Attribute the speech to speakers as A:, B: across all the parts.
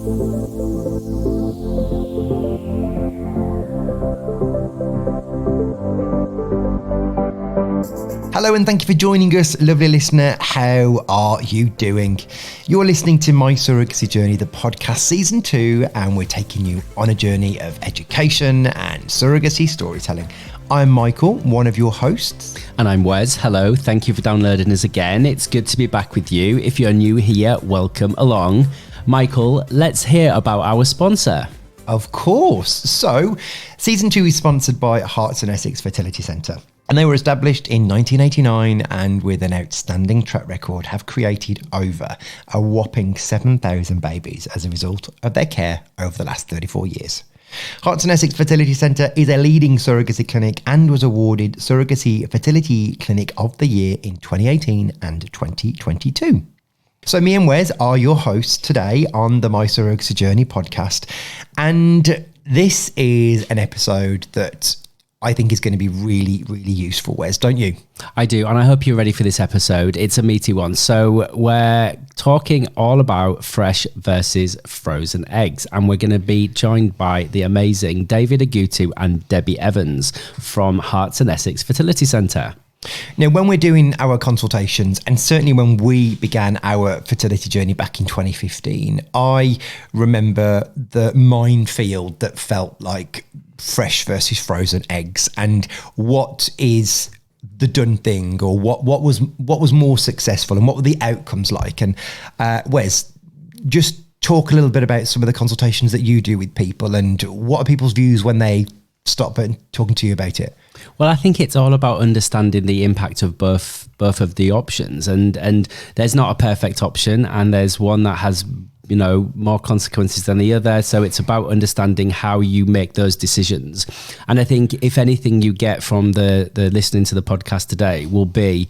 A: Hello and thank you for joining us, lovely listener. How are you doing? You're listening to My Surrogacy Journey, the podcast season 2, and we're taking you on a journey of education and surrogacy storytelling. I'm Michael, one of your hosts.
B: And I'm Wes. Hello, thank you for downloading us again. It's good to be back with you. If you're new here, welcome along. Michael, let's hear about our sponsor.
A: Of course. So, season 2 is sponsored by Herts Essex Fertility Centre. And they were established in 1989 and with an outstanding track record have created over a whopping 7,000 babies as a result of their care over the last 34 years. Herts Essex Fertility Centre is a leading surrogacy clinic and was awarded Surrogacy Fertility Clinic of the Year in 2018 and 2022. So me and Wes are your hosts today on the My Surrogacy Journey podcast. And this is an episode that I think is going to be really, really useful, Wes, don't you?
B: I do, and I hope you're ready for this episode. It's a meaty one. So we're talking all about fresh versus frozen eggs, and we're going to be joined by the amazing David Ogutu and Debbie Evans from Herts Essex Fertility Centre.
A: Now, when we're doing our consultations, and certainly when we began our fertility journey back in 2015, I remember the minefield that felt like fresh versus frozen eggs, and what is the done thing, or what was more successful, and what were the outcomes like. And Wes, just talk a little bit about some of the consultations that you do with people, and what are people's views when they stop talking to you about it?
B: Well, I think it's all about understanding the impact of both of the options, and there's not a perfect option, and there's one that has more consequences than the other. So it's about understanding how you make those decisions. And I think if anything you get from the listening to the podcast today will be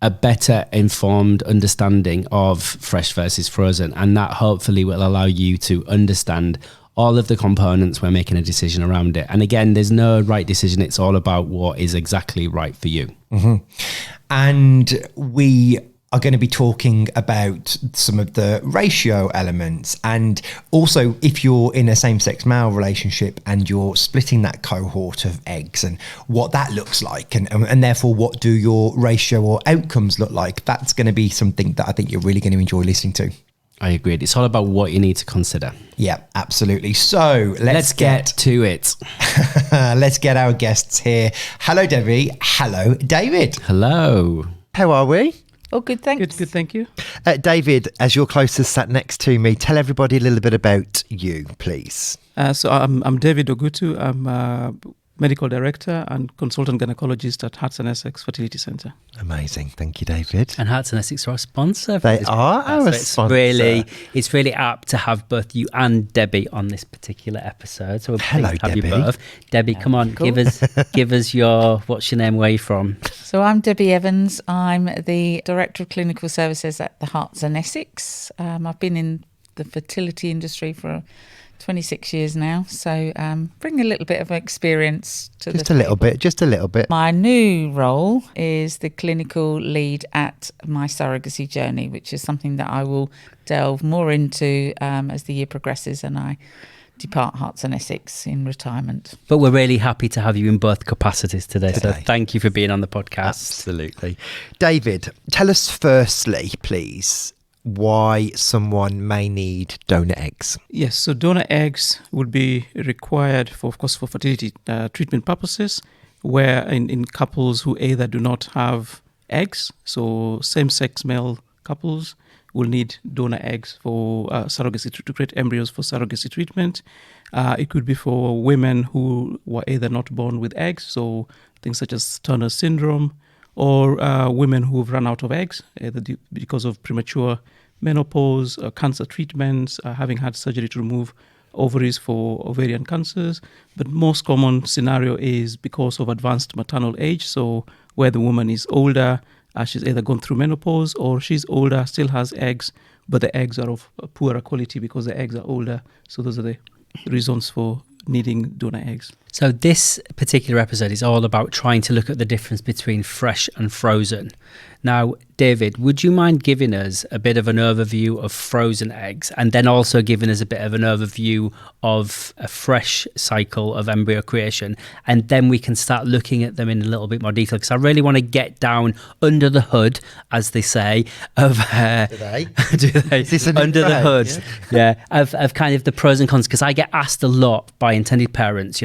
B: a better informed understanding of fresh versus frozen, and that hopefully will allow you to understand all of the components when making a decision around it. And again, there's no right decision. It's all about what is exactly right for you.
A: Mm-hmm. And we are going to be talking about some of the ratio elements, and also if you're in a same-sex male relationship and you're splitting that cohort of eggs and what that looks like, and therefore what do your ratio or outcomes look like. That's going to be something that I think you're really going to enjoy listening to.
B: I agree. It's all about what you need to consider.
A: Yeah, absolutely. So let's get
B: to it.
A: Let's get our guests here. Hello, Debbie. Hello, David.
B: Hello.
A: How are we?
C: Oh, good, thanks.
D: Good, thank you.
A: David, as you're closest sat next to me, tell everybody a little bit about you, please.
D: So I'm David Ogutu. I'm a medical director and consultant gynaecologist at Herts Essex Fertility Centre.
A: Amazing. Thank you, David.
B: And Herts Essex are our sponsor.
A: They are our sponsor.
B: It's really apt to have both you and Debbie on this particular episode. So we're
A: hello,
B: pleased to have
A: Debbie.
B: you both. Debbie, come on,
C: cool.
B: give us your, what's your name, where are you from?
C: So I'm Debbie Evans. I'm the Director of Clinical Services at the Herts Essex. I've been in the fertility industry for 26 years now, so bring a little bit of experience to
A: just a little bit.
C: My new role is the clinical lead at My Surrogacy Journey, which is something that I will delve more into as the year progresses and I depart Herts Essex in retirement.
B: But we're really happy to have you in both capacities today. So thank you for being on the podcast.
A: Absolutely. David, tell us firstly, please, why someone may need donor eggs.
D: Yes, so donor eggs would be required for fertility treatment purposes, where in couples who either do not have eggs, so same-sex male couples will need donor eggs for surrogacy to create embryos for surrogacy treatment. It could be for women who were either not born with eggs, so things such as Turner syndrome, or women who've run out of eggs, either because of premature menopause, cancer treatments, having had surgery to remove ovaries for ovarian cancers. But most common scenario is because of advanced maternal age, so where the woman is older, she's either gone through menopause, or she's older, still has eggs, but the eggs are of poorer quality because the eggs are older. So those are the reasons for needing donor eggs.
B: So this particular episode is all about trying to look at the difference between fresh and frozen. Now, David, would you mind giving us a bit of an overview of frozen eggs, and then also giving us a bit of an overview of a fresh cycle of embryo creation? And then we can start looking at them in a little bit more detail, because I really want to get down under the hood, as they say, of
A: Do they?
B: do they?
A: Is this a new
B: Under the
A: phrase?
B: hood, yeah, of kind of the pros and cons, because I get asked a lot by intended parents.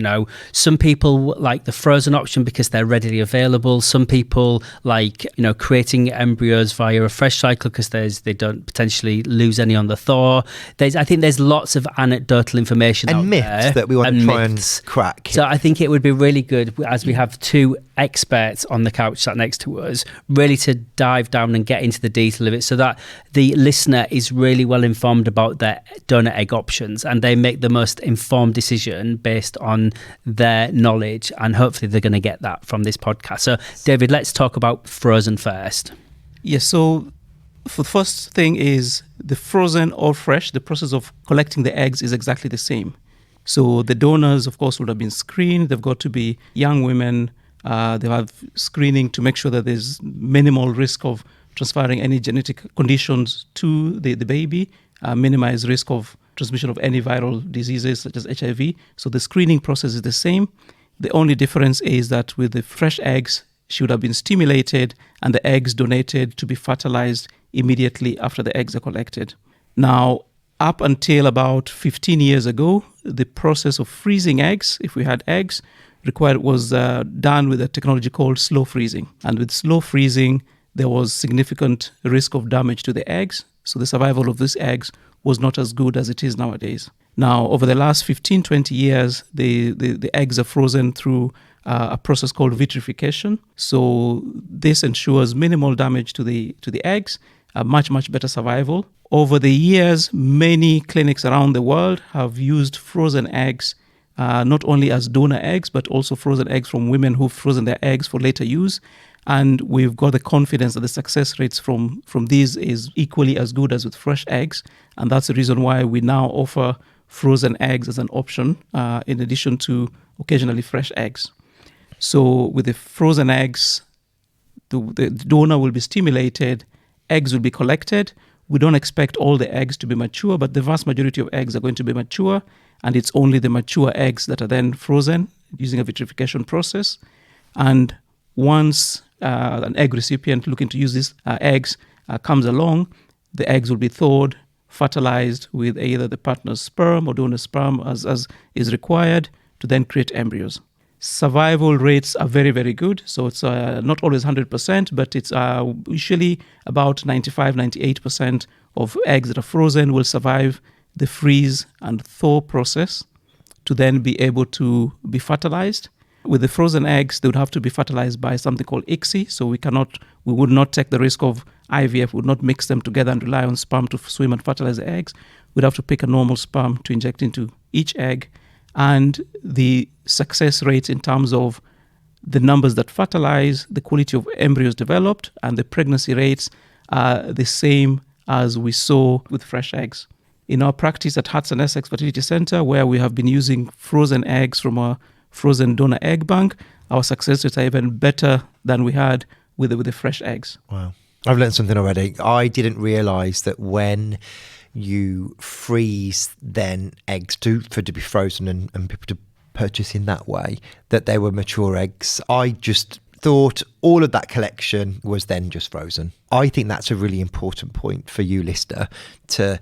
B: Some people like the frozen option because they're readily available. Some people like creating embryos via a fresh cycle because they don't potentially lose any on the thaw. I think there's lots of anecdotal information
A: And
B: out
A: myths
B: there,
A: that we want to try
B: myths.
A: and crack.
B: So I think it would be really good, as we have two experts on the couch sat next to us, really to dive down and get into the detail of it, so that the listener is really well informed about their donor egg options, and they make the most informed decision based on their knowledge, and hopefully they're going to get that from this podcast. So David, let's talk about frozen first.
D: Yes, so for the first thing is the frozen or fresh, the process of collecting the eggs is exactly the same. So the donors, of course, would have been screened. They've got to be young women. They have screening to make sure that there's minimal risk of transferring any genetic conditions to the baby, minimize risk of transmission of any viral diseases such as HIV. So the screening process is the same. The only difference is that with the fresh eggs, she would have been stimulated and the eggs donated to be fertilized immediately after the eggs are collected. Now, up until about 15 years ago, the process of freezing eggs, if we had eggs, was done with a technology called slow freezing. And with slow freezing, there was significant risk of damage to the eggs. So the survival of these eggs was not as good as it is nowadays. Now, over the last 15, 20 years, the eggs are frozen through a process called vitrification. So this ensures minimal damage to the eggs, a much better survival. Over the years, many clinics around the world have used frozen eggs, not only as donor eggs, but also frozen eggs from women who've frozen their eggs for later use. And we've got the confidence that the success rates from these is equally as good as with fresh eggs. And that's the reason why we now offer frozen eggs as an option, in addition to occasionally fresh eggs. So with the frozen eggs, the donor will be stimulated, eggs will be collected. We don't expect all the eggs to be mature, but the vast majority of eggs are going to be mature, and it's only the mature eggs that are then frozen using a vitrification process. And once an egg recipient looking to use these eggs comes along, the eggs will be thawed, fertilized with either the partner's sperm or donor sperm as is required to then create embryos. Survival rates are very good. So it's not always 100%, but it's usually about 95-98% of eggs that are frozen will survive the freeze and thaw process to then be able to be fertilized. With the frozen eggs, they would have to be fertilized by something called ICSI. So we would not take the risk of IVF, we would not mix them together and rely on sperm to swim and fertilize the eggs. We'd have to pick a normal sperm to inject into each egg. And the success rates in terms of the numbers that fertilize, the quality of embryos developed, and the pregnancy rates are the same as we saw with fresh eggs. In our practice at Herts Essex Fertility Centre, where we have been using frozen eggs from a frozen donor egg bank, our success rates are even better than we had with the fresh eggs.
A: Wow. I've learned something already. I didn't realise that when you freeze then eggs to be frozen and people to purchase in that way, that they were mature eggs. I just thought all of that collection was then just frozen. I think that's a really important point for you, listener, to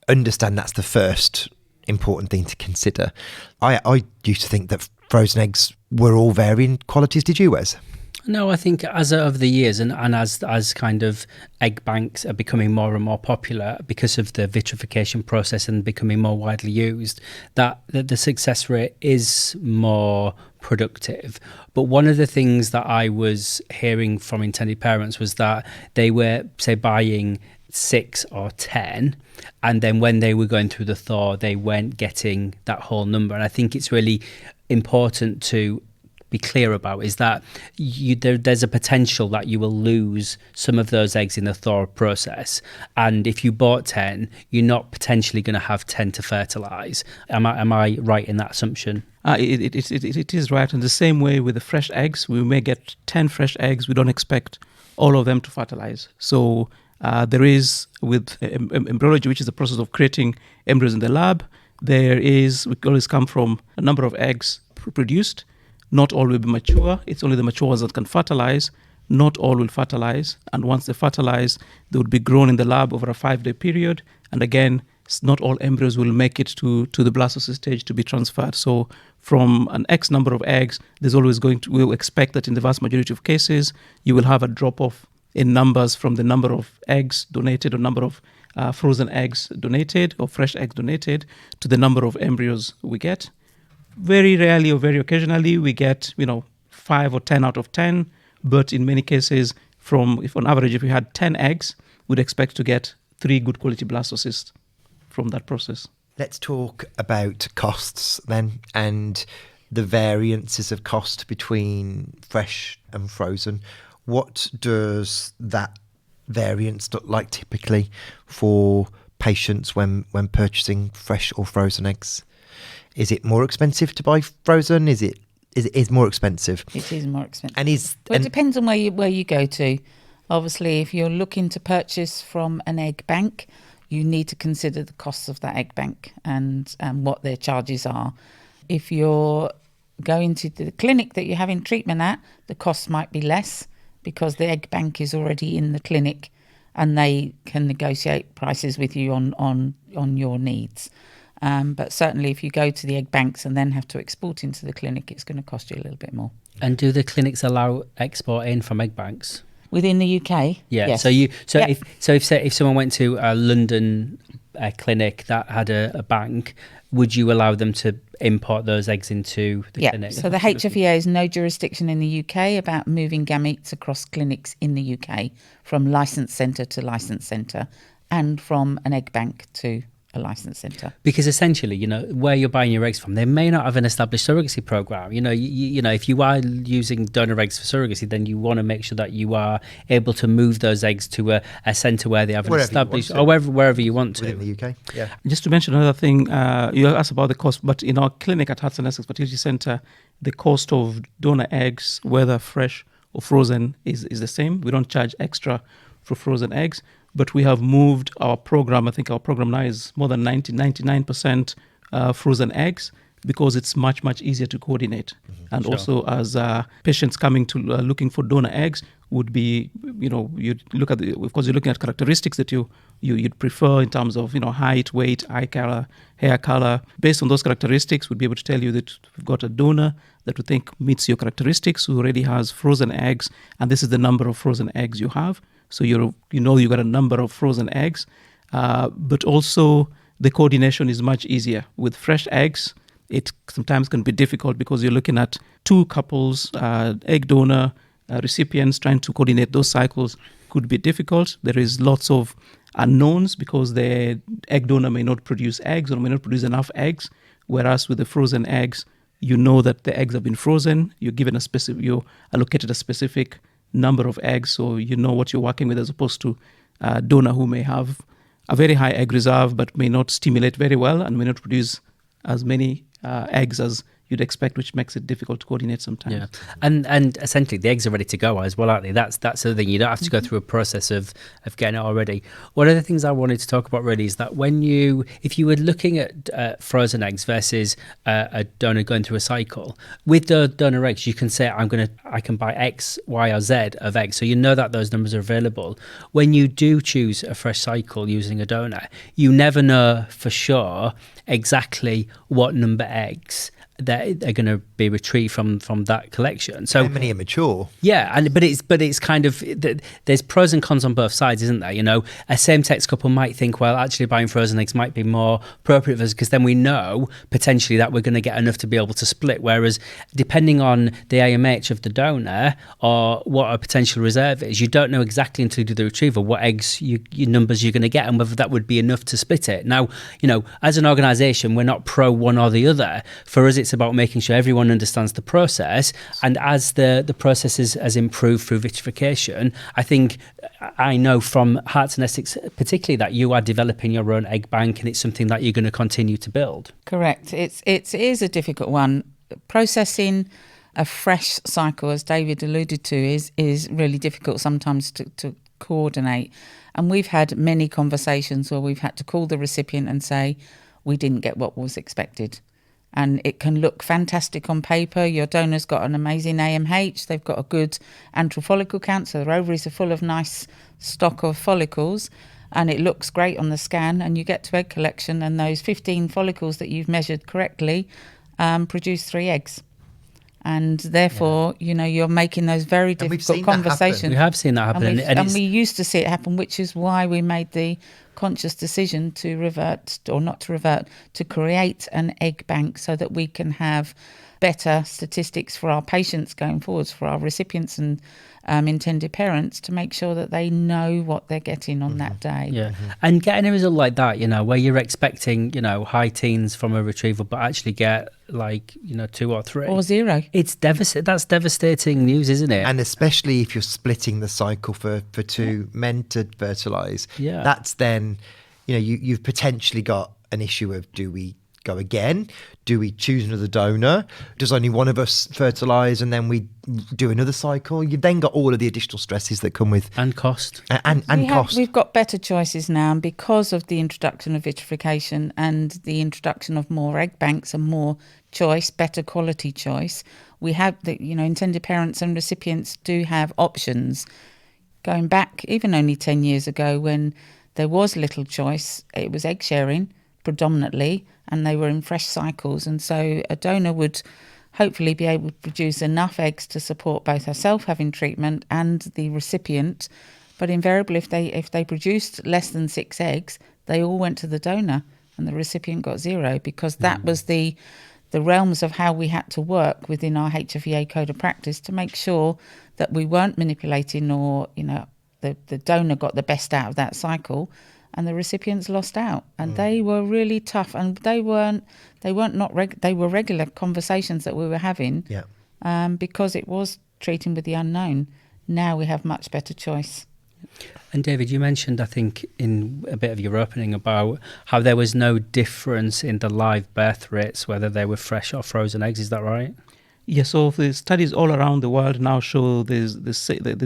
A: understand. That's the first important thing to consider. I used to think that frozen eggs were all varying qualities. Did you, Wes?
B: No, I think as over the years and as kind of egg banks are becoming more and more popular because of the vitrification process and becoming more widely used, that the success rate is more productive. But one of the things that I was hearing from intended parents was that they were, say, buying 6 or 10, and then when they were going through the thaw, they weren't getting that whole number. And I think it's really important to be clear about is that there's a potential that you will lose some of those eggs in the thaw process. And if you bought 10, you're not potentially going to have 10 to fertilise. Am I right in that assumption?
D: It is right. In the same way with the fresh eggs, we may get 10 fresh eggs. We don't expect all of them to fertilise. So there is, with embryology, which is the process of creating embryos in the lab, we always come from a number of eggs produced. Not all will be mature. It's only the mature ones that can fertilise. Not all will fertilise. And once they fertilise, they would be grown in the lab over a 5-day period. And again, not all embryos will make it to the blastocyst stage to be transferred. So from an X number of eggs, there's always we'll expect that in the vast majority of cases, you will have a drop-off in numbers from the number of eggs donated or number of frozen eggs donated or fresh eggs donated to the number of embryos we get. Very rarely or very occasionally we get 5 or 10 out of 10, but in many cases, if on average if we had 10 eggs, we'd expect to get 3 good quality blastocysts from that process.
A: Let's talk about costs then, and the variances of cost between fresh and frozen. What does that variance look like typically for patients when purchasing fresh or frozen eggs? Is it more expensive to buy frozen? Is it more expensive?
C: It is more expensive.
A: And
C: it depends on where you go to. Obviously, if you're looking to purchase from an egg bank, you need to consider the costs of that egg bank and what their charges are. If you're going to the clinic that you're having treatment at, the costs might be less because the egg bank is already in the clinic and they can negotiate prices with you on your needs. But certainly if you go to the egg banks and then have to export into the clinic, it's going to cost you a little bit more.
B: And do the clinics allow export in from egg banks?
C: Within the UK?
B: Yeah.
C: Yes.
B: If someone went to a London clinic that had a bank, would you allow them to import those eggs into the clinic?
C: So the HFEA has no jurisdiction in the UK about moving gametes across clinics in the UK from licensed centre to licensed centre and from an egg bank to a licensed centre.
B: Because essentially, where you're buying your eggs from, they may not have an established surrogacy program. If you are using donor eggs for surrogacy, then you want to make sure that you are able to move those eggs to a centre where they have an established, or wherever you want to.
A: Within the UK, yeah.
D: Just to mention another thing, you asked about the cost, but in our clinic at Herts Essex Fertility Centre, the cost of donor eggs, whether fresh or frozen, is the same. We don't charge extra for frozen eggs. But we have moved our program. I think our program now is more than 99% frozen eggs because it's much, much easier to coordinate. Mm-hmm. And also as patients coming to looking for donor eggs would be, you'd look at of course, you're looking at characteristics that you'd prefer in terms of, height, weight, eye color, hair color. Based on those characteristics, we'd be able to tell you that we've got a donor that we think meets your characteristics, who already has frozen eggs, and this is the number of frozen eggs you have. So you got a number of frozen eggs, but also the coordination is much easier. With fresh eggs, it sometimes can be difficult because you're looking at 2 couples, egg donor, recipients, trying to coordinate those cycles could be difficult. There is lots of unknowns because the egg donor may not produce eggs or may not produce enough eggs, whereas with the frozen eggs, you know that the eggs have been frozen, you're allocated a specific number of eggs, so you know what you're working with, as opposed to a donor who may have a very high egg reserve but may not stimulate very well and may not produce as many eggs as you'd expect, which makes it difficult to coordinate sometimes. Yeah,
B: and essentially the eggs are ready to go as well, aren't they? That's the thing. You don't have to go through a process of getting it already. One of the things I wanted to talk about really is that if you were looking at frozen eggs versus a donor going through a cycle, with the donor eggs, you can say I can buy X, Y, or Z of eggs, so you know that those numbers are available. When you do choose a fresh cycle using a donor, you never know for sure exactly what number eggs that are going to be retrieved from that collection. So
A: how many are mature?
B: Yeah, but it's kind of, there's pros and cons on both sides, isn't there? A same-sex couple might think, well, actually buying frozen eggs might be more appropriate for us because then we know potentially that we're going to get enough to be able to split. Whereas depending on the AMH of the donor or what a potential reserve is, you don't know exactly until you do the retrieval what eggs your numbers you're going to get and whether that would be enough to split it. Now, as an organisation, we're not pro one or the other. For us, it's it's about making sure everyone understands the process. And as the process has improved through vitrification, I know from Herts Essex particularly that you are developing your own egg bank, and it's something that you're going to continue to build.
C: Correct. It is a difficult one. Processing a fresh cycle, as David alluded to, is really difficult sometimes to coordinate. And we've had many conversations where we've had to call the recipient and say, we didn't get what was expected. And it can look fantastic on paper. Your donor's got an amazing AMH. They've got a good antral follicle count, so their ovaries are full of nice stock of follicles. And it looks great on the scan. And you get to egg collection, and those 15 follicles that you've measured correctly produce 3 eggs. And therefore, you're making those very difficult conversations.
B: We have seen that happen.
C: And we used to see it happen, which is why we made the conscious decision to create an egg bank so that we can have better statistics for our patients going forwards, for our recipients and intended parents, to make sure that they know what they're getting on that day.
B: Yeah. And getting a result like that, where you're expecting, high teens from a retrieval, but actually get 2 or 3
C: or 0.
B: It's devastating. That's devastating news, isn't it?
A: And especially if you're splitting the cycle for 2 men to fertilise, that's then, you've potentially got an issue of, do we go again? Do we choose another donor? Does only one of us fertilise and then we do another cycle? You've then got all of the additional stresses that come with...
B: And cost.
A: And cost.
C: We've got better choices now, and because of the introduction of vitrification and the introduction of more egg banks and more choice, better quality choice, we have intended parents and recipients do have options. Going back even only 10 years ago, when there was little choice, it was egg sharing predominantly, and they were in fresh cycles, and so a donor would hopefully be able to produce enough eggs to support both herself having treatment and the recipient. But invariably, if they produced less than 6 eggs, they all went to the donor and the recipient got 0, because that was the realms of how we had to work within our HFEA code of practice to make sure that we weren't manipulating, or the donor got the best out of that cycle and the recipients lost out. And they were really tough, and they were regular conversations that we were having, because it was treating with the unknown. Now we have much better choice.
B: And David, you mentioned, I think, in a bit of your opening about how there was no difference in the live birth rates, whether they were fresh or frozen eggs. Is that right?
D: Yes, so the studies all around the world now show there's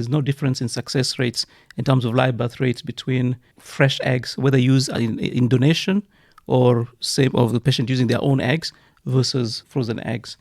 D: no difference in success rates in terms of live birth rates between fresh eggs, whether used in donation or the patient using their own eggs versus frozen eggs.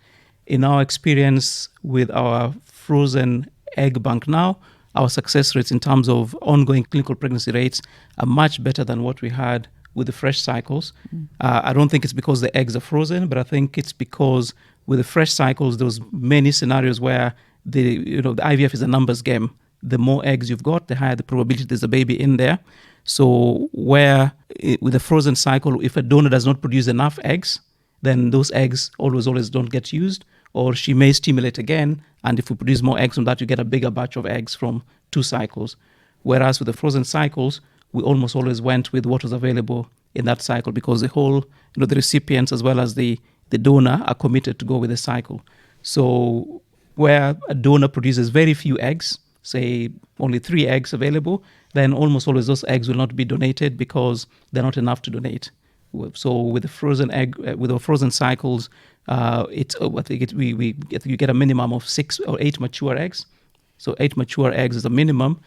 D: In our experience with our frozen egg bank now, our success rates in terms of ongoing clinical pregnancy rates are much better than what we had with the fresh cycles. I don't think it's because the eggs are frozen, but I think it's because with the fresh cycles, there was many scenarios where the IVF is a numbers game. The more eggs you've got, the higher the probability there's a baby in there. So with a frozen cycle, if a donor does not produce enough eggs, then those eggs always don't get used, or she may stimulate again. And if we produce more eggs from that, you get a bigger batch of eggs from 2 cycles. Whereas with the frozen cycles, we almost always went with what was available in that cycle, because the whole, the recipients as well as the donor are committed to go with the cycle. So where a donor produces very few eggs, say only 3 eggs available, then almost always those eggs will not be donated because they're not enough to donate. So with the frozen egg, with our frozen cycles, you get a minimum of 6 or 8 mature eggs. So 8 mature eggs is a minimum.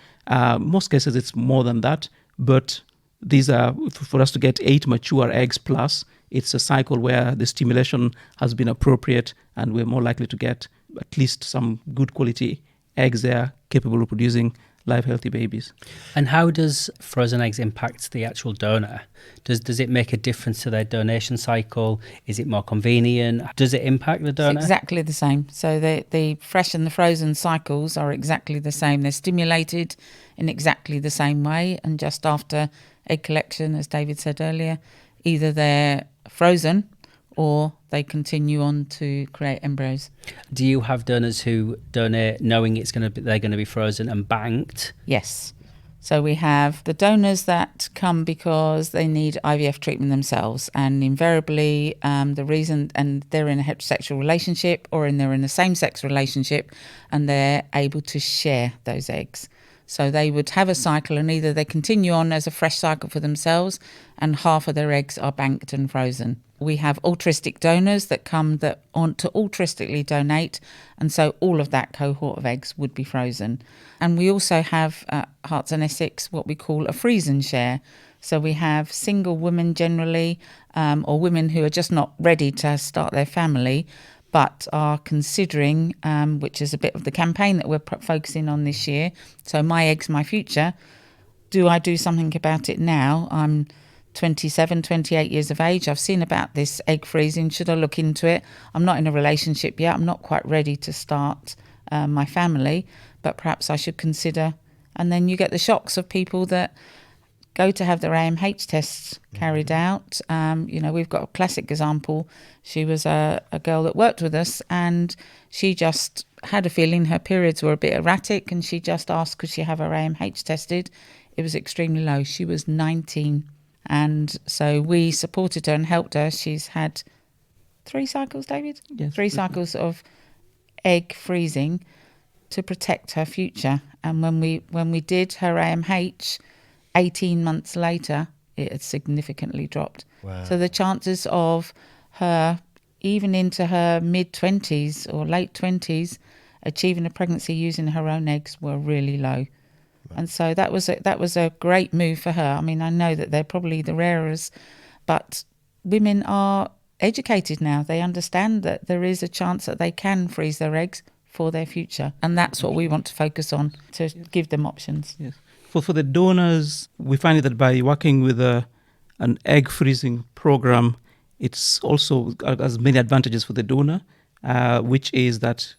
D: Most cases it's more than that, but these are, for us to get 8 mature eggs plus, it's a cycle where the stimulation has been appropriate, and we're more likely to get at least some good quality eggs there capable of producing live, healthy babies.
B: And how does frozen eggs impact the actual donor? Does it make a difference to their donation cycle? Is it more convenient? Does it impact the donor?
C: It's exactly the same. So the fresh and the frozen cycles are exactly the same. They're stimulated in exactly the same way, and just after egg collection, as David said earlier, either they're frozen or they continue on to create embryos.
B: Do you have donors who donate knowing they're going to be frozen and banked?
C: Yes. So we have the donors that come because they need IVF treatment themselves, and invariably the reason, and they're in a heterosexual relationship or they're in a same-sex relationship, and they're able to share those eggs. So they would have a cycle, and either they continue on as a fresh cycle for themselves, and half of their eggs are banked and frozen. We have altruistic donors that come that want to altruistically donate, and so all of that cohort of eggs would be frozen. And we also have at Herts Essex what we call a freeze and share. So we have single women generally, or women who are just not ready to start their family, but are considering, which is a bit of the campaign that we're focusing on this year. So my eggs, my future. Do I do something about it now? I'm 27, 28 years of age. I've seen about this egg freezing. Should I look into it? I'm not in a relationship yet. I'm not quite ready to start my family, but perhaps I should consider. And then you get the shocks of people that go to have their AMH tests carried out. We've got a classic example. She was a girl that worked with us, and she just had a feeling her periods were a bit erratic, and she just asked, could she have her AMH tested? It was extremely low. She was 19. And so we supported her and helped her. She's had 3 cycles, David?
D: Yes.
C: 3 cycles of egg freezing to protect her future. And when we did her AMH, 18 months later, it had significantly dropped.
A: Wow.
C: So the chances of her, even into her mid-20s or late 20s, achieving a pregnancy using her own eggs were really low. And so that was a great move for her. I mean, I know that they're probably the rarest, but women are educated now. They understand that there is a chance that they can freeze their eggs for their future. And that's what we want to focus on, to give them options.
D: Yes. For the donors, we find that by working with an egg freezing program, it's also has many advantages for the donor, which is that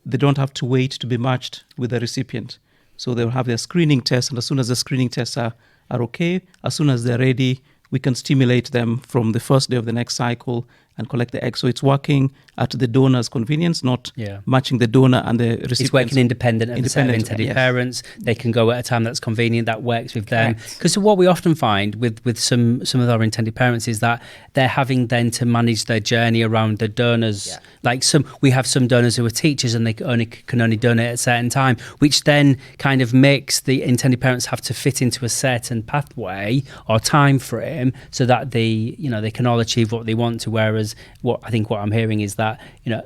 D: they don't have to wait to be matched with the recipient. So they'll have their screening tests, and as soon as the screening tests are okay, as soon as they're ready, we can stimulate them from the first day of the next cycle and collect the eggs. So it's working at the donor's convenience, not matching the donor and the recipient.
B: It's working independent of the set of intended
D: yes.
B: parents. They can go at a time that's convenient, that works with them. Because what we often find with some of our intended parents is that they're having then to manage their journey around the donors. Yeah. Like we have some donors who are teachers, and they can only donate at a certain time, which then kind of makes the intended parents have to fit into a certain pathway or time frame so that they can all achieve what they want to. Whereas what I'm hearing is that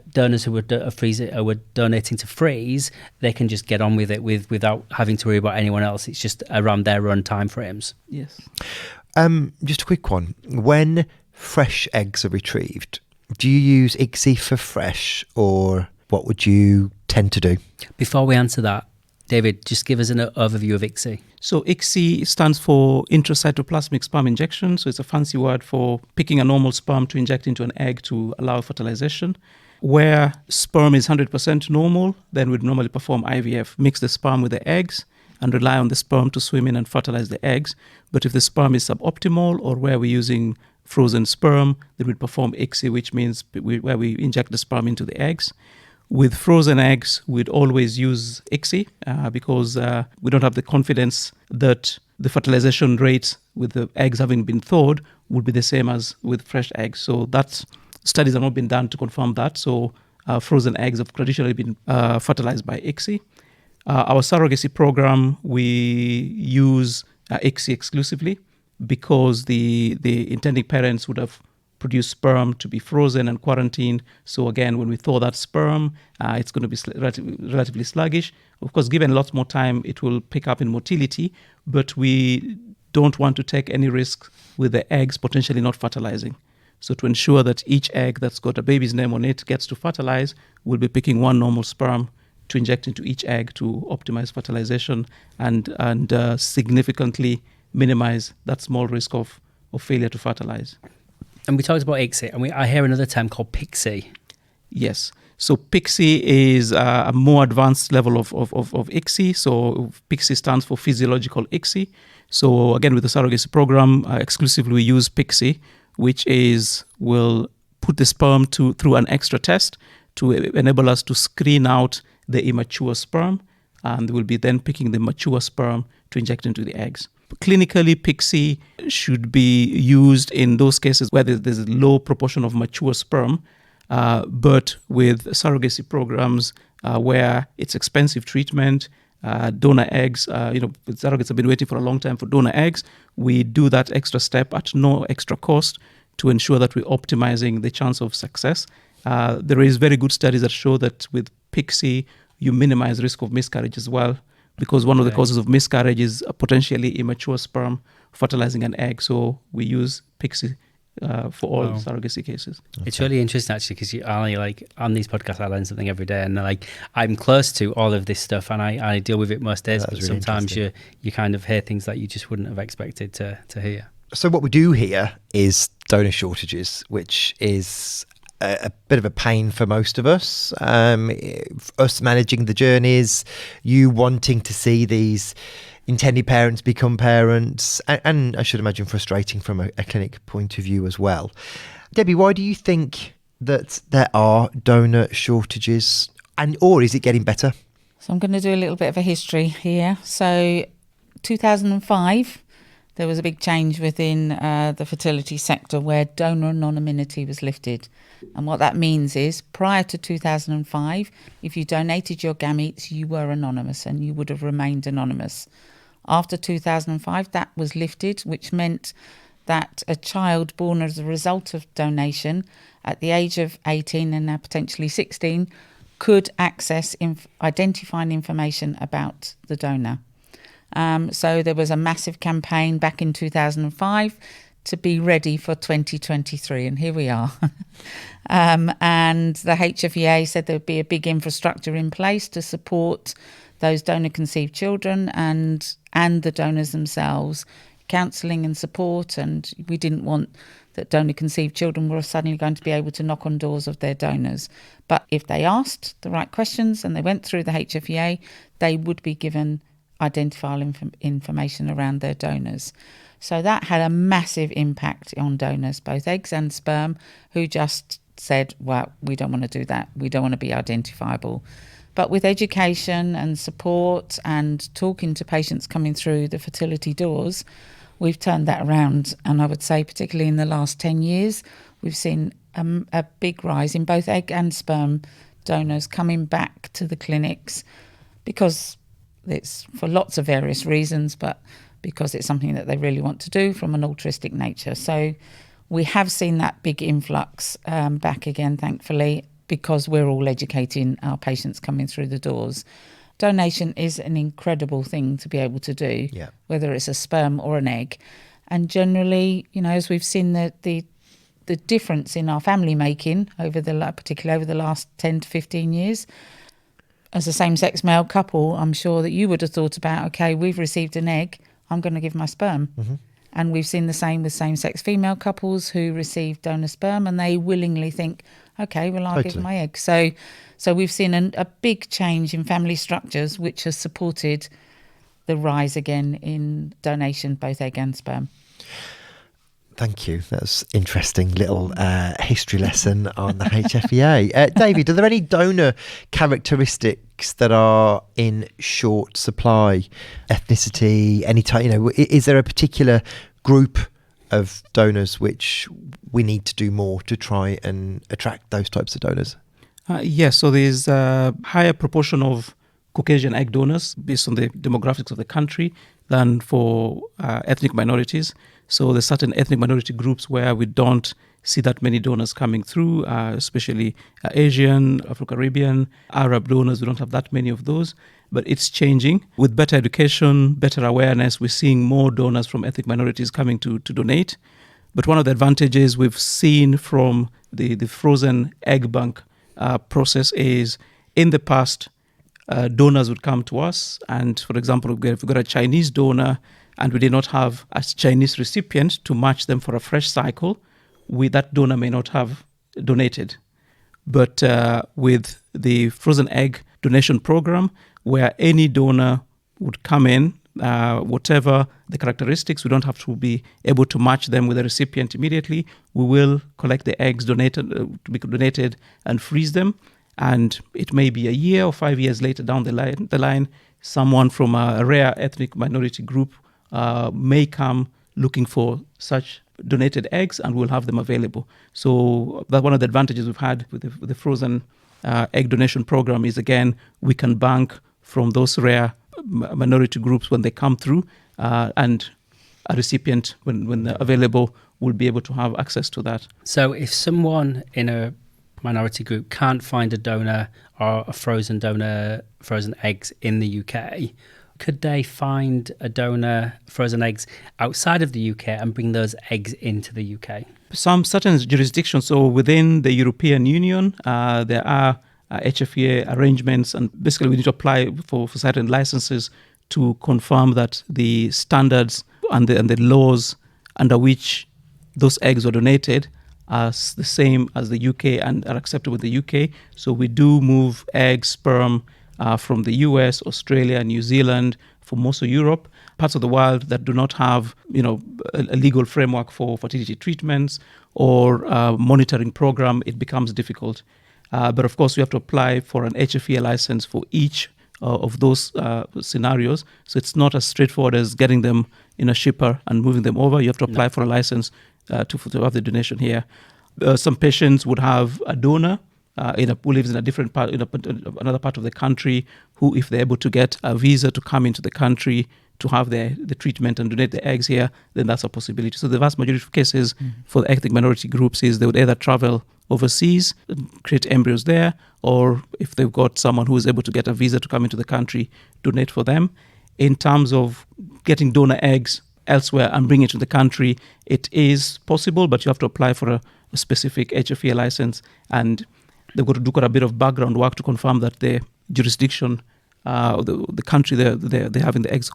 B: donors who were donating to freeze, they can just get on with it without having to worry about anyone else. It's just around their own time frames.
D: Yes.
A: Just a quick one. When fresh eggs are retrieved, do you use ICSI for fresh, or what would you tend to do?
B: Before we answer that, David, just give us an overview of ICSI.
D: So ICSI stands for intracytoplasmic sperm injection. So it's a fancy word for picking a normal sperm to inject into an egg to allow fertilization. Where sperm is 100% normal, then we'd normally perform IVF, mix the sperm with the eggs and rely on the sperm to swim in and fertilize the eggs. But if the sperm is suboptimal, or where we're using frozen sperm, then we'd perform ICSI, which means where we inject the sperm into the eggs. With frozen eggs, we'd always use ICSI because we don't have the confidence that the fertilization rates with the eggs having been thawed would be the same as with fresh eggs. So studies have not been done to confirm that. So frozen eggs have traditionally been fertilized by ICSI. Our surrogacy program, we use ICSI exclusively because the intending parents would have produce sperm to be frozen and quarantined. So again, when we thaw that sperm, it's going to be relatively sluggish. Of course, given lots more time, it will pick up in motility, but we don't want to take any risk with the eggs potentially not fertilizing. So to ensure that each egg that's got a baby's name on it gets to fertilize, we'll be picking one normal sperm to inject into each egg to optimize fertilization and significantly minimize that small risk of failure to fertilize.
B: And we talked about ICSI, and I hear another term called PICSI.
D: Yes. So PICSI is a more advanced level of ICSI. So PICSI stands for physiological ICSI. So again, with the surrogacy program, exclusively we use PICSI, which will put the sperm through an extra test to enable us to screen out the immature sperm. and we'll be then picking the mature sperm to inject into the eggs. Clinically, PICSI should be used in those cases where there's a low proportion of mature sperm, but with surrogacy programs where it's expensive treatment, donor eggs, surrogates have been waiting for a long time for donor eggs. We do that extra step at no extra cost to ensure that we're optimizing the chance of success. There is very good studies that show that with PICSI, you minimize risk of miscarriage as well, because one of the causes of miscarriage is potentially immature sperm fertilizing an egg. So we use PICSI for all surrogacy cases.
B: It's really interesting actually, because on these podcasts I learn something every day, and I'm close to all of this stuff, and I deal with it most days. But really sometimes you kind of hear things that you just wouldn't have expected to hear.
A: So what we do here is donor shortages, which is a bit of a pain for most of us. Us managing the journeys, you wanting to see these intended parents become parents, and I should imagine frustrating from a clinic point of view as well. Debbie, why do you think that there are donor shortages, or is it getting better?
C: So I'm going to do a little bit of a history here. So 2005, there was a big change within the fertility sector where donor anonymity was lifted. And what that means is prior to 2005, if you donated your gametes, you were anonymous and you would have remained anonymous. After 2005, that was lifted, which meant that a child born as a result of donation at the age of 18 and now potentially 16 could access identifying information about the donor. So there was a massive campaign back in 2005 to be ready for 2023, and here we are. And the HFEA said there'd be a big infrastructure in place to support those donor-conceived children and the donors themselves, counselling and support, and we didn't want that donor-conceived children were suddenly going to be able to knock on doors of their donors. But if they asked the right questions and they went through the HFEA, they would be given identifiable information around their donors. So that had a massive impact on donors, both eggs and sperm, who just said, well, we don't want to do that. We don't want to be identifiable. But with education and support and talking to patients coming through the fertility doors, we've turned that around. And I would say particularly in the last 10 years, we've seen a big rise in both egg and sperm donors coming back to the clinics, because it's for lots of various reasons, but because it's something that they really want to do from an altruistic nature. So we have seen that big influx back again, thankfully, because we're all educating our patients coming through the doors. Donation is an incredible thing to be able to do, whether it's a sperm or an egg. And generally, as we've seen the difference in our family making particularly over the last 10 to 15 years, as a same-sex male couple, I'm sure that you would have thought about, okay, we've received an egg, I'm going to give my sperm. Mm-hmm. And we've seen the same with same-sex female couples who receive donor sperm, and they willingly think, okay, well, I'll give my egg. So we've seen a big change in family structures, which has supported the rise again in donation, both egg and sperm.
A: Thank you. That's an interesting little history lesson on the HFEA. David, are there any donor characteristics that are in short supply? Ethnicity, any type, is there a particular group of donors which we need to do more to try and attract those types of donors?
D: Yes, so there's a higher proportion of Caucasian egg donors based on the demographics of the country than for ethnic minorities. So there's certain ethnic minority groups where we don't see that many donors coming through, especially Asian, Afro-Caribbean, Arab donors. We don't have that many of those, but it's changing. With better education, better awareness, we're seeing more donors from ethnic minorities coming to donate. But one of the advantages we've seen from the frozen egg bank process is, in the past, donors would come to us, and for example, if we got a Chinese donor and we did not have a Chinese recipient to match them for a fresh cycle, that donor may not have donated. But with the frozen egg donation program, where any donor would come in, whatever the characteristics, we don't have to be able to match them with a recipient immediately. We will collect the eggs to be donated and freeze them. And it may be a year or 5 years later down the line, someone from a rare ethnic minority group may come looking for such donated eggs, and we'll have them available. So that's one of the advantages we've had with the frozen egg donation program is, again, we can bank from those rare minority groups when they come through, and a recipient, when they're available, will be able to have access to that.
B: So if someone in a minority group can't find a donor or a frozen eggs in the UK, could they find a donor frozen eggs outside of the UK and bring those eggs into the UK?
D: Some certain jurisdictions, so within the European Union, there are HFEA arrangements, and basically we need to apply for certain licenses to confirm that the standards and the laws under which those eggs were donated are the same as the UK and are acceptable with the UK. So we do move eggs, sperm from the US, Australia, New Zealand, for most of Europe, parts of the world that do not have, a legal framework for fertility treatments or monitoring program. It becomes difficult. But of course, we have to apply for an HFEA license for each of those scenarios. So it's not as straightforward as getting them in a shipper and moving them over. You have to apply for a license to have the donation here. Some patients would have a donor who lives in a different part, another part of the country, who, if they're able to get a visa to come into the country to have the treatment and donate the eggs here, then that's a possibility. So the vast majority of cases for the ethnic minority groups is they would either travel overseas and create embryos there, or if they've got someone who is able to get a visa to come into the country, donate for them. In terms of getting donor eggs elsewhere and bring it to the country, it is possible, but you have to apply for a specific HFEA license, and they've got to do quite a bit of background work to confirm that the jurisdiction, the country they're having the eggs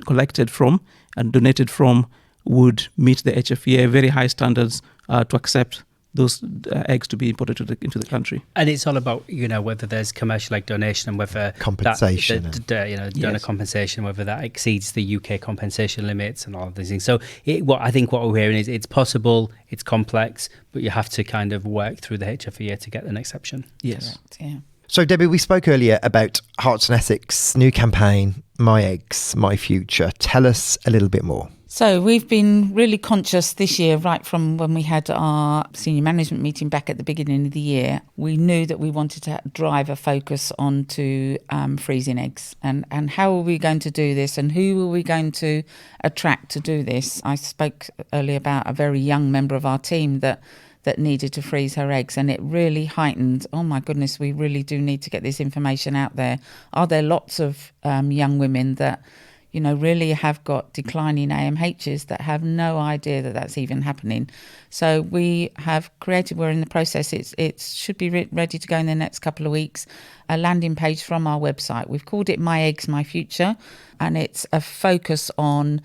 D: collected from and donated from would meet the HFEA very high standards to accept those eggs to be imported into the country.
B: And it's all about, whether there's commercial egg donation and whether
A: compensation,
B: donor
D: Yes.
B: compensation, whether that exceeds the UK compensation limits and all of these things. So what we're hearing is it's possible, it's complex, but you have to kind of work through the HFEA to get an exception.
D: Yes.
C: Correct, yeah.
A: So, Debbie, we spoke earlier about Herts Essex new campaign, My Eggs, My Future. Tell us a little bit more.
C: So we've been really conscious this year, right from when we had our senior management meeting back at the beginning of the year. We knew that we wanted to drive a focus onto freezing eggs, and how are we going to do this, and who are we going to attract to do this. I spoke earlier about a very young member of our team that needed to freeze her eggs, and it really heightened, oh my goodness, we really do need to get this information out there. Are there lots of young women that really have got declining AMHs that have no idea that that's even happening? So we have created, we're in the process, it should be ready to go in the next couple of weeks, a landing page from our website. We've called it My Eggs, My Future, and it's a focus on,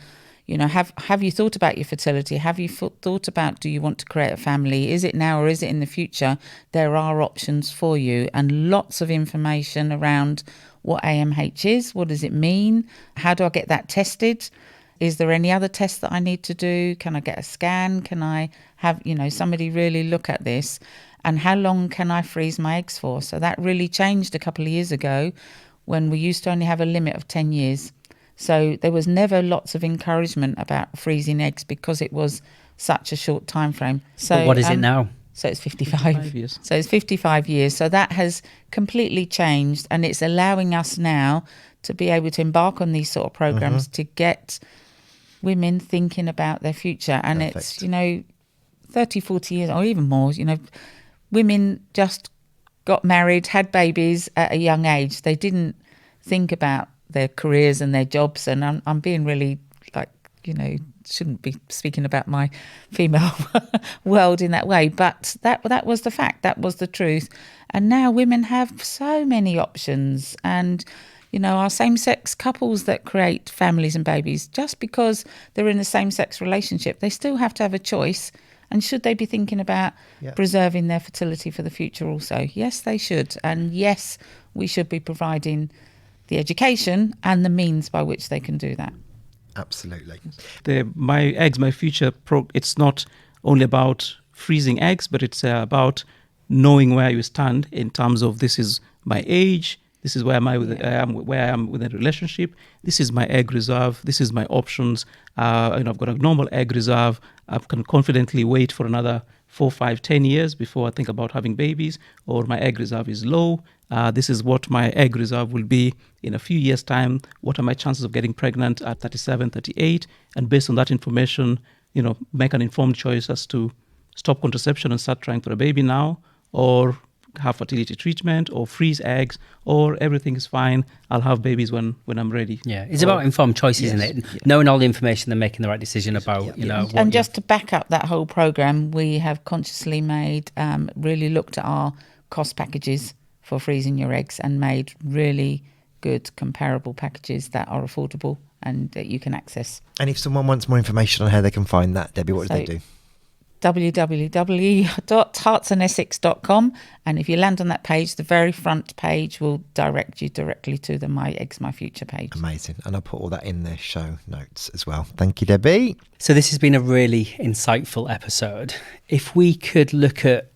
C: have you thought about your fertility? Have you thought about, do you want to create a family? Is it now or is it in the future? There are options for you, and lots of information around what AMH is, what does it mean, how do I get that tested, is there any other tests that I need to do, can I get a scan, can I have somebody really look at this, and how long can I freeze my eggs for? So that really changed a couple of years ago when we used to only have a limit of 10 years. So there was never lots of encouragement about freezing eggs because it was such a short time frame. So
B: but what is it now?
C: So it's 55
D: years.
C: So it's 55 years. So that has completely changed, and it's allowing us now to be able to embark on these sort of programs to get women thinking about their future. And
A: Perfect.
C: it's, 30, 40 years or even more, women just got married, had babies at a young age. They didn't think about their careers and their jobs. And I'm being really shouldn't be speaking about my female world in that way, but that was the fact, that was the truth. And now women have so many options, and our same-sex couples that create families and babies, just because they're in a same-sex relationship, they still have to have a choice. And should they be thinking about preserving their fertility for the future also? Yes, they should. And yes, we should be providing the education and the means by which they can do that.
A: Absolutely.
D: The My Eggs, My Future, it's not only about freezing eggs, but it's about knowing where you stand in terms of this is my age, this is where where I am with a relationship, this is my egg reserve, this is my options. I've got a normal egg reserve. I can confidently wait for another 4, 5, 10 years before I think about having babies, or my egg reserve is low. This is what my egg reserve will be in a few years' time. What are my chances of getting pregnant at 37, 38? And based on that information, make an informed choice as to stop contraception and start trying for a baby now, or have fertility treatment, or freeze eggs, or everything is fine, I'll have babies when I'm ready.
B: Yeah, it's about informed choice, isn't it? Yeah. Knowing all the information and making the right decision about,
C: And just to back up that whole program, we have consciously made, really looked at our cost packages for freezing your eggs and made really good comparable packages that are affordable and that you can access.
A: And if someone wants more information on how they can find that, Debbie, what do they do?
C: www.hertsanessex.com, and if you land on that page, the very front page will direct you directly to the My Eggs, My Future page.
A: Amazing. And I'll put all that in the show notes as well. Thank you, Debbie.
B: So this has been a really insightful episode. If we could look at,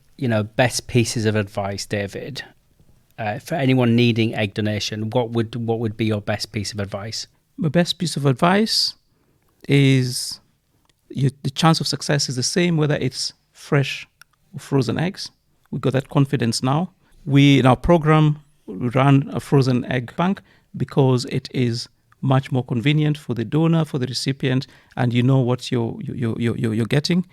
B: best pieces of advice, David, for anyone needing egg donation, what would be your best piece of advice?
D: My best piece of advice is the chance of success is the same whether it's fresh or frozen eggs. We've got that confidence now. We, in our program, run a frozen egg bank because it is much more convenient for the donor, for the recipient, and you know what you're getting.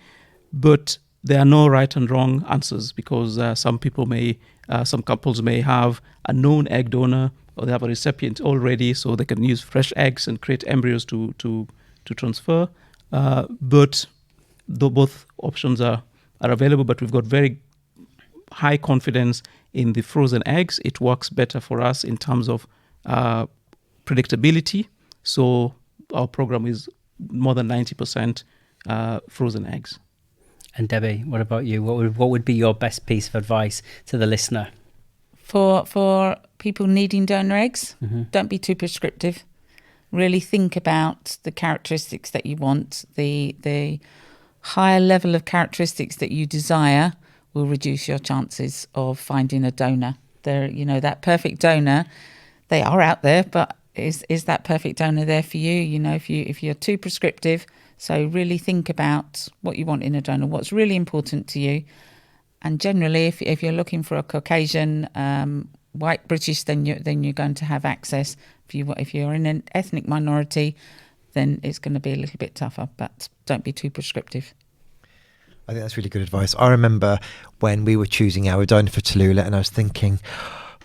D: But there are no right and wrong answers because some couples may have a known egg donor, or they have a recipient already, so they can use fresh eggs and create embryos to transfer. But though both options are available, but we've got very high confidence in the frozen eggs. It works better for us in terms of predictability. So our program is more than 90% frozen eggs.
B: And Debbie, what about you? What would be your best piece of advice to the listener?
C: For people needing donor eggs, don't be too prescriptive. Really think about the characteristics that you want. The higher level of characteristics that you desire will reduce your chances of finding a donor. That perfect donor, they are out there, but is that perfect donor there for you? If you're too prescriptive, so really think about what you want in a donor, what's really important to you. And generally, if you're looking for a Caucasian, white British, then you're going to have access. If you're in an ethnic minority, then it's going to be a little bit tougher, but don't be too prescriptive.
A: I think that's really good advice. I remember when we were choosing our donor for Talulah, and I was thinking,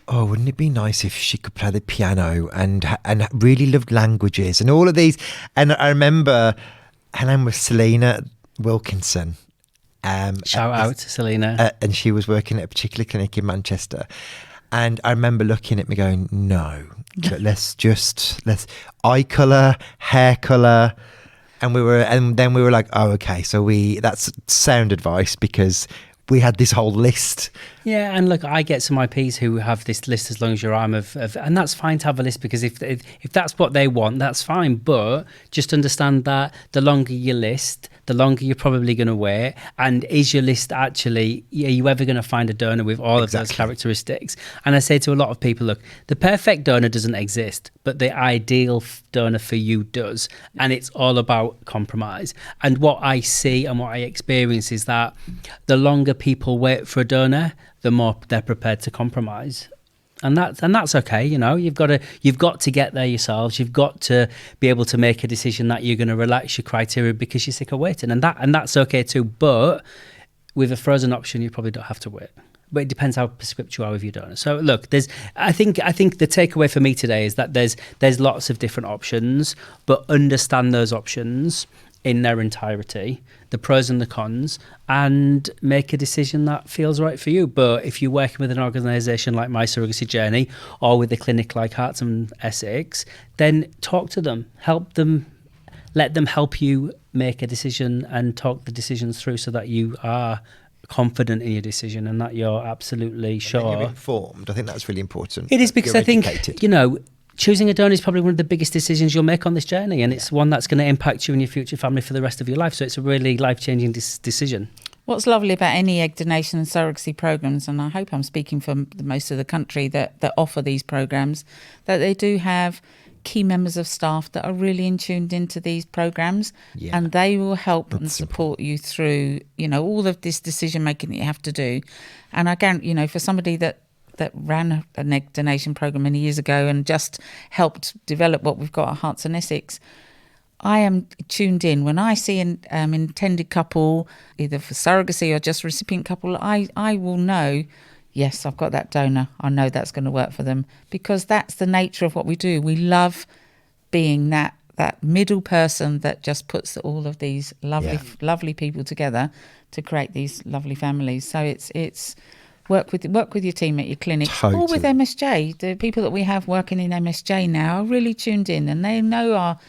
A: oh, wouldn't it be nice if she could play the piano and really loved languages and all of these. And I remember her name was Selena Wilkinson.
B: Shout out to Selena.
A: And she was working at a particular clinic in Manchester. And I remember looking at me going, no, but let's eye colour, hair colour. And then we were like, oh, okay. So that's sound advice because we had this whole list.
B: Yeah, and look, I get some IPs who have this list as long as your arm of and that's fine to have a list because if that's what they want, that's fine. But just understand that the longer you list, the longer you're probably going to wait. And is your list actually, are you ever going to find a donor with all of those characteristics? And I say to a lot of people, look, the perfect donor doesn't exist, but the ideal donor for you does. And it's all about compromise. And what I see and what I experience is that the longer people wait for a donor, the more they're prepared to compromise. And that's okay, you've got to get there yourselves. You've got to be able to make a decision that you're going to relax your criteria because you're sick of waiting, and that's okay too. But with a frozen option, you probably don't have to wait. But it depends how prescriptive you are with your donor. So look, I think the takeaway for me today is that there's lots of different options, but understand those options in their entirety, the pros and the cons, and make a decision that feels right for you. But if you're working with an organisation like My Surrogacy Journey or with a clinic like Herts Essex, then talk to them, help them, let them help you make a decision and talk the decisions through so that you are confident in your decision and that you're absolutely sure.
A: You're informed. I think that's really important.
B: It is because I think, choosing a donor is probably one of the biggest decisions you'll make on this journey, and it's one that's going to impact you and your future family for the rest of your life. So it's a really life-changing decision.
C: What's lovely about any egg donation and surrogacy programs, and I hope I'm speaking for most of the country that offer these programs, that they do have key members of staff that are really tuned into these programs, and they will help and support you through, all of this decision making that you have to do. And I guarantee, for somebody that ran an egg donation program many years ago and just helped develop what we've got at Herts Essex, I am tuned in. When I see an intended couple, either for surrogacy or just recipient couple, I will know, yes, I've got that donor. I know that's going to work for them, because that's the nature of what we do. We love being that middle person that just puts all of these lovely people together to create these lovely families. So it's work with your team at your clinic, or with MSJ. The people that we have working in MSJ now are really tuned in, and they know our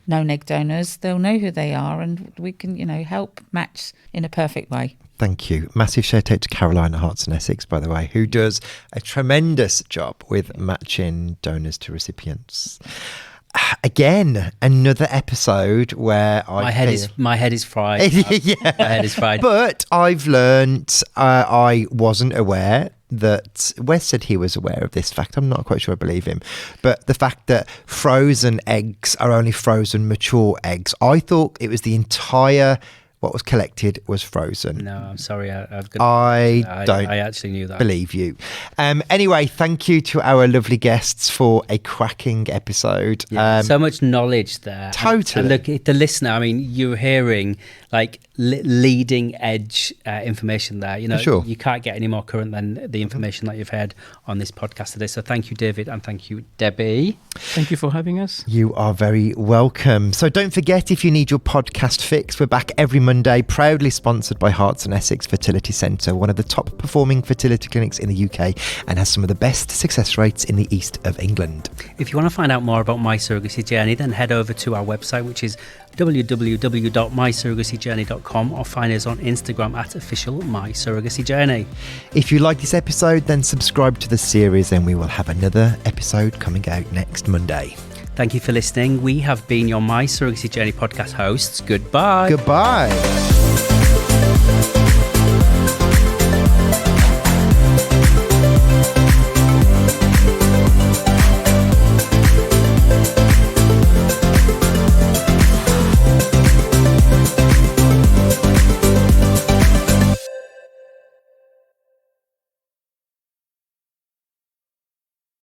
C: known egg donors. They'll know who they are, and we can, help match in a perfect way.
A: Thank you. Massive shout out to Caroline at Herts Essex, by the way, who does a tremendous job with matching donors to recipients. Again, another episode where
B: my head is fried.
A: Yeah.
B: My head is fried.
A: But I've learnt, I wasn't aware that Wes said he was aware of this fact. I'm not quite sure I believe him. But the fact that frozen eggs are only frozen mature eggs. I thought it was the entire what was collected was frozen.
B: No, I'm sorry. I actually knew that.
A: Believe you. Anyway, thank you to our lovely guests for a cracking episode.
B: Yeah, so much knowledge there.
A: Totally.
B: And look, the listener, I mean, you're hearing like leading edge information there.
A: Sure.
B: You can't get any more current than the information that you've heard on this podcast today. So thank you, David, and thank you, Debbie.
D: Thank you for having us.
A: You are very welcome. So don't forget, if you need your podcast fix, we're back every Monday, proudly sponsored by Herts Essex Fertility Centre, one of the top performing fertility clinics in the UK and has some of the best success rates in the east of England.
B: If you want to find out more about My Surrogacy Journey, then head over to our website, which is www.mysurrogacyjourney.com, or find us on Instagram at official My Surrogacy Journey.
A: If you like this episode, then subscribe to the series and we will have another episode coming out next Monday.
B: Thank you for listening. We have been your My Surrogacy Journey podcast hosts. Goodbye.
A: Goodbye.